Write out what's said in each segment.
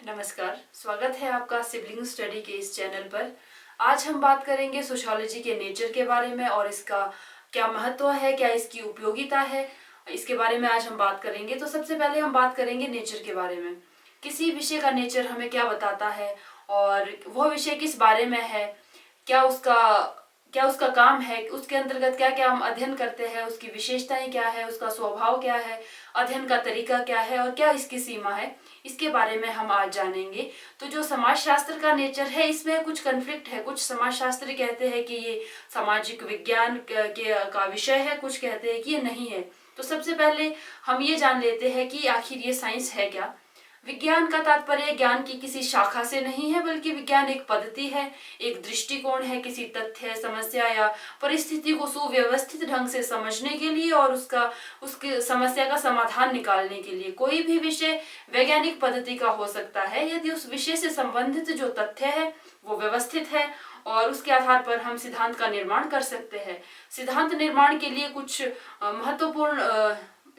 नमस्कार, स्वागत है आपका सिबलिंग स्टडी के इस चैनल पर। आज हम बात करेंगे सोशियोलॉजी के नेचर के बारे में और इसका क्या महत्व है, क्या इसकी उपयोगिता है, इसके बारे में आज हम बात करेंगे। तो सबसे पहले हम बात करेंगे नेचर के बारे में। किसी विषय का नेचर हमें क्या बताता है और वह विषय किस बारे में है, क्या उसका काम है, उसके अंतर्गत क्या क्या हम अध्ययन करते हैं, उसकी विशेषताएं क्या है, उसका स्वभाव क्या है, अध्ययन का तरीका क्या है और क्या इसकी सीमा है, इसके बारे में हम आज जानेंगे। तो जो समाजशास्त्र का नेचर है, इसमें कुछ कन्फ्लिक्ट है। कुछ समाजशास्त्री कहते हैं कि ये सामाजिक विज्ञान का विषय है, कुछ कहते हैं कि ये नहीं है। तो सबसे पहले हम ये जान लेते हैं कि आखिर ये साइंस है क्या। विज्ञान का तात्पर्य ज्ञान की किसी शाखा से नहीं है, बल्कि विज्ञान एक पद्धति है, एक दृष्टिकोण है किसी तथ्य, समस्या या परिस्थिति को सुव्यवस्थित ढंग से समझने के लिए और उसकी समस्या का समाधान निकालने के लिए। कोई भी विषय वैज्ञानिक पद्धति का हो सकता है यदि उस विषय से संबंधित जो तथ्य है वो व्यवस्थित है और उसके आधार पर हम सिद्धांत का निर्माण कर सकते हैं। सिद्धांत निर्माण के लिए कुछ महत्वपूर्ण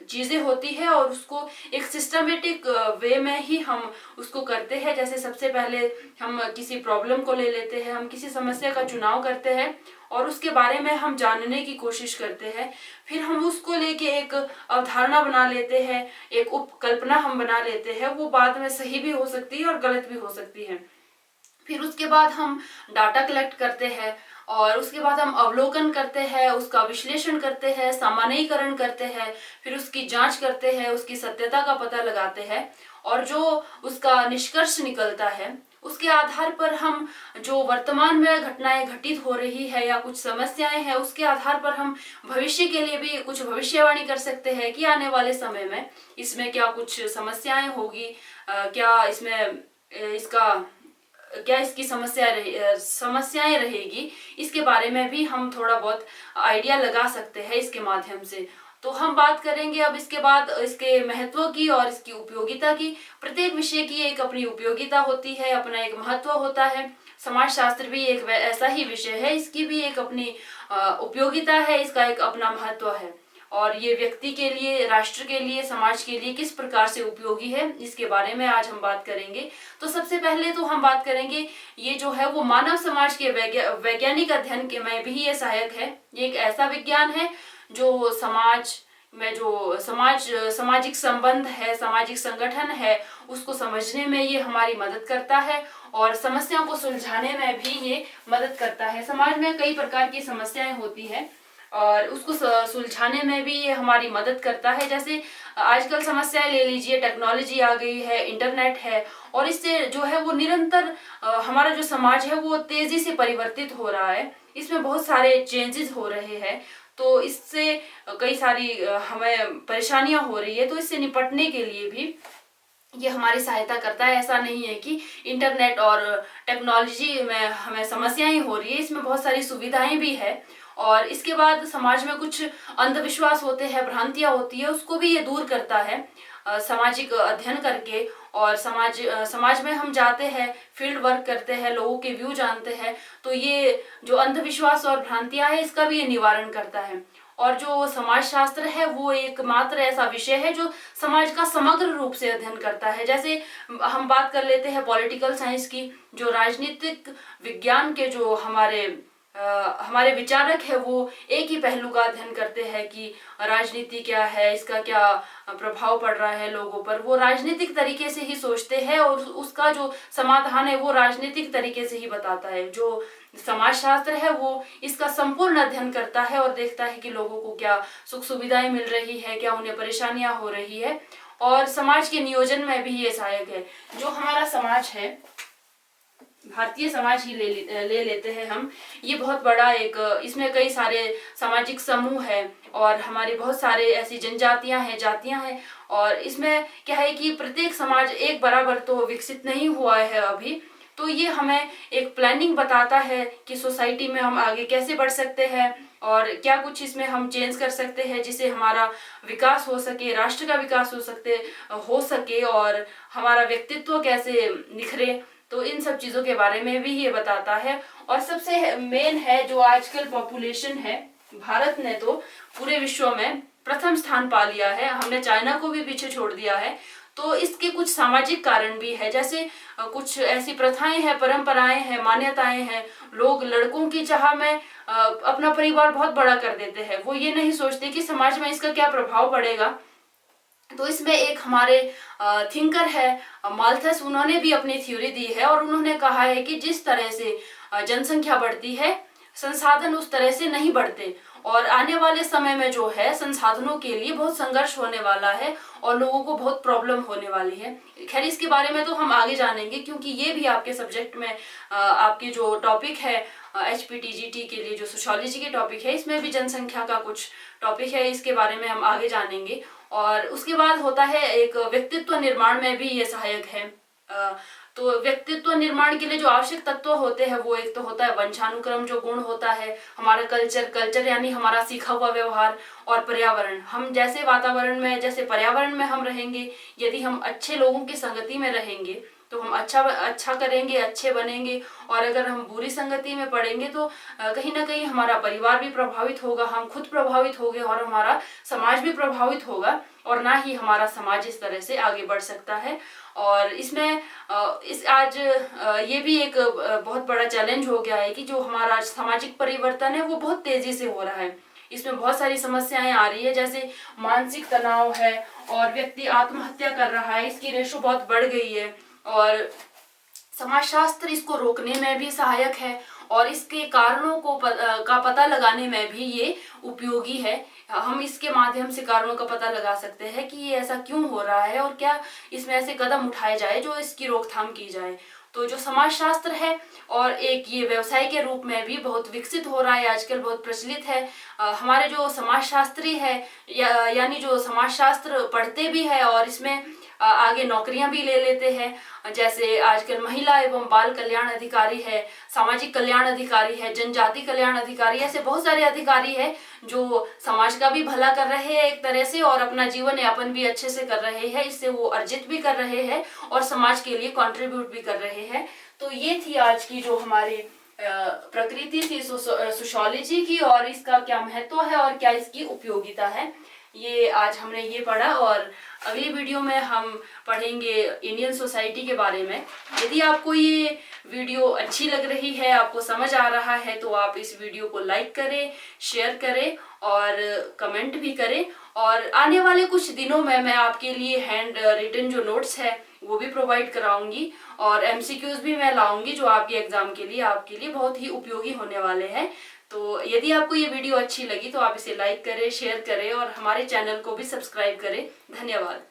चीजें होती है और उसको एक सिस्टमेटिक वे में ही हम उसको करते हैं। जैसे सबसे पहले हम किसी प्रॉब्लम को ले लेते हैं, हम किसी समस्या का चुनाव करते हैं और उसके बारे में हम जानने की कोशिश करते हैं। फिर हम उसको लेके एक अवधारणा बना लेते हैं, एक उपकल्पना हम बना लेते हैं। वो बाद में सही भी हो सकती है और गलत भी हो सकती है। फिर उसके बाद हम डाटा कलेक्ट करते हैं और उसके बाद हम अवलोकन करते हैं, उसका विश्लेषण करते हैं, सामान्यीकरण करते हैं, फिर उसकी जांच करते हैं, उसकी सत्यता का पता लगाते हैं और जो उसका निष्कर्ष निकलता है उसके आधार पर हम जो वर्तमान में घटनाएं घटित हो रही है या कुछ समस्याएं हैं, उसके आधार पर हम भविष्य के लिए भी कुछ भविष्यवाणी कर सकते हैं कि आने वाले समय में इसमें क्या कुछ समस्याएं होगी, क्या इसकी समस्याएं रहेगी, इसके बारे में भी हम थोड़ा बहुत आइडिया लगा सकते हैं इसके माध्यम से। तो हम बात करेंगे अब इसके बाद इसके महत्व की और इसकी उपयोगिता की। प्रत्येक विषय की एक अपनी उपयोगिता होती है, अपना एक महत्व होता है। समाजशास्त्र भी एक ऐसा ही विषय है, इसकी भी एक अपनी उपयोगिता है, इसका एक अपना महत्व है और ये व्यक्ति के लिए, राष्ट्र के लिए, समाज के लिए किस प्रकार से उपयोगी है, इसके बारे में आज हम बात करेंगे। तो सबसे पहले तो हम बात करेंगे, ये जो है वो मानव समाज के वैज्ञानिक अध्ययन के में भी ये सहायक है। ये एक ऐसा विज्ञान है जो समाज में जो सामाजिक संबंध है, सामाजिक संगठन है, उसको समझने में ये हमारी मदद करता है और समस्याओं को सुलझाने में भी ये मदद करता है। समाज में कई प्रकार की समस्याएं होती है और उसको सुलझाने में भी ये हमारी मदद करता है। जैसे आजकल समस्याएं ले लीजिए, टेक्नोलॉजी आ गई है, इंटरनेट है और इससे जो है वो निरंतर हमारा जो समाज है वो तेजी से परिवर्तित हो रहा है। इसमें बहुत सारे चेंजेस हो रहे हैं, तो इससे कई सारी हमें परेशानियां हो रही है। तो इससे निपटने के लिए भी ये हमारी सहायता करता है। ऐसा नहीं है कि इंटरनेट और टेक्नोलॉजी में हमें समस्याएं हो रही है, इसमें बहुत सारी सुविधाएं भी है। और इसके बाद समाज में कुछ अंधविश्वास होते हैं, भ्रांतियां होती है, उसको भी ये दूर करता है सामाजिक अध्ययन करके। और समाज में हम जाते हैं, फील्ड वर्क करते हैं, लोगों के व्यू जानते हैं, तो ये जो अंधविश्वास और भ्रांतियां है इसका भी ये निवारण करता है। और जो समाजशास्त्र है वो एकमात्र ऐसा विषय है जो समाज का समग्र रूप से अध्ययन करता है। जैसे हम बात कर लेते हैं पॉलिटिकल साइंस की, जो राजनीतिक विज्ञान के जो हमारे विचारक है वो एक ही पहलू का अध्ययन करते हैं कि राजनीति क्या है, इसका क्या प्रभाव पड़ रहा है लोगों पर। वो राजनीतिक तरीके से ही सोचते हैं और उसका जो समाधान है वो राजनीतिक तरीके से ही बताता है। जो समाजशास्त्र है वो इसका संपूर्ण अध्ययन करता है और देखता है कि लोगों को क्या सुख सुविधाएं मिल रही है, क्या उन्हें परेशानियां हो रही है और समाज के नियोजन में भी ये सहायक है। जो हमारा समाज है, भारतीय समाज ही ले लेते हैं हम, ये बहुत बड़ा इसमें कई सारे सामाजिक समूह है और हमारे बहुत सारे ऐसी जनजातियां हैं, जातियां हैं और इसमें क्या है कि प्रत्येक समाज एक बराबर तो विकसित नहीं हुआ है अभी। तो ये हमें एक प्लानिंग बताता है कि सोसाइटी में हम आगे कैसे बढ़ सकते हैं और क्या कुछ इसमें हम चेंज कर सकते हैं जिससे हमारा विकास हो सके, राष्ट्र का विकास हो सके और हमारा व्यक्तित्व कैसे निखरे। तो इन सब चीजों के बारे में भी ये बताता है। और सबसे मेन है जो आजकल पॉपुलेशन है, भारत ने तो पूरे विश्व में प्रथम स्थान पा लिया है, हमने चाइना को भी पीछे छोड़ दिया है। तो इसके कुछ सामाजिक कारण भी है, जैसे कुछ ऐसी प्रथाएं हैं, परंपराएं हैं, मान्यताएं हैं। लोग लड़कों की चाह में अपना परिवार बहुत बड़ा कर देते हैं। वो ये नहीं सोचते कि समाज में इसका क्या प्रभाव पड़ेगा। तो इसमें एक हमारे थिंकर है माल्थस, उन्होंने भी अपनी थ्योरी दी है और उन्होंने कहा है कि जिस तरह से जनसंख्या बढ़ती है, संसाधन उस तरह से नहीं बढ़ते और आने वाले समय में जो है संसाधनों के लिए बहुत संघर्ष होने वाला है और लोगों को बहुत प्रॉब्लम होने वाली है। खैर इसके बारे में तो हम आगे जानेंगे, क्योंकि ये भी आपके सब्जेक्ट में आपके जो टॉपिक है HPTGT के लिए जो सोशियोलॉजी के टॉपिक है, इसमें भी जनसंख्या का कुछ टॉपिक है, इसके बारे में हम आगे जानेंगे। और उसके बाद होता है एक व्यक्तित्व निर्माण में भी ये सहायक है। तो व्यक्तित्व निर्माण के लिए जो आवश्यक तत्व होते हैं वो एक तो होता है वंशानुक्रम, जो गुण होता है, हमारा कल्चर यानी हमारा सीखा हुआ व्यवहार, और पर्यावरण। हम जैसे वातावरण में, जैसे पर्यावरण में हम रहेंगे, यदि हम अच्छे लोगों की संगति में रहेंगे तो हम अच्छा करेंगे, अच्छे बनेंगे। और अगर हम बुरी संगति में पड़ेंगे तो कहीं ना कहीं हमारा परिवार भी प्रभावित होगा, हम खुद प्रभावित होंगे और हमारा समाज भी प्रभावित होगा, और ना ही हमारा समाज इस तरह से आगे बढ़ सकता है। और इसमें आज ये भी एक बहुत बड़ा चैलेंज हो गया है कि जो हमारा सामाजिक परिवर्तन है वो बहुत तेजी से हो रहा है। इसमें बहुत सारी समस्याएं आ रही है, जैसे मानसिक तनाव है और व्यक्ति आत्महत्या कर रहा है, इसकी रेशो बहुत बढ़ गई है। और समाजशास्त्र इसको रोकने में भी सहायक है और इसके कारणों का पता लगाने में भी ये उपयोगी है। हम इसके माध्यम से कारणों का पता लगा सकते हैं कि ये ऐसा क्यों हो रहा है और क्या इसमें ऐसे कदम उठाए जाए जो इसकी रोकथाम की जाए। तो जो समाजशास्त्र है और एक ये व्यवसाय के रूप में भी बहुत विकसित हो रहा है, आजकल बहुत प्रचलित है। हमारे जो समाजशास्त्री है यानी जो समाजशास्त्र पढ़ते भी है और इसमें आगे नौकरियां भी ले लेते हैं, जैसे आजकल महिला एवं बाल कल्याण अधिकारी है, सामाजिक कल्याण अधिकारी है, जनजाति कल्याण अधिकारी, ऐसे बहुत सारे अधिकारी है जो समाज का भी भला कर रहे हैं एक तरह से और अपना जीवन यापन भी अच्छे से कर रहे हैं। इससे वो अर्जित भी कर रहे हैं और समाज के लिए कंट्रीब्यूट भी कर रहे हैं। तो ये थी आज की जो हमारी प्रकृति थी सोशियोलॉजी की, और इसका क्या महत्व है और क्या इसकी उपयोगिता है, ये आज हमने ये पढ़ा। और अगली वीडियो में हम पढ़ेंगे इंडियन सोसाइटी के बारे में। यदि आपको ये वीडियो अच्छी लग रही है, आपको समझ आ रहा है, तो आप इस वीडियो को लाइक करें, शेयर करें और कमेंट भी करें। और आने वाले कुछ दिनों में मैं आपके लिए हैंड रिटन जो नोट्स है वो भी प्रोवाइड कराऊंगी और MCQs भी मैं लाऊंगी जो आपके एग्जाम के लिए आपके लिए बहुत ही उपयोगी होने वाले हैं। तो यदि आपको ये वीडियो अच्छी लगी तो आप इसे लाइक करें, शेयर करें और हमारे चैनल को भी सब्सक्राइब करें। धन्यवाद।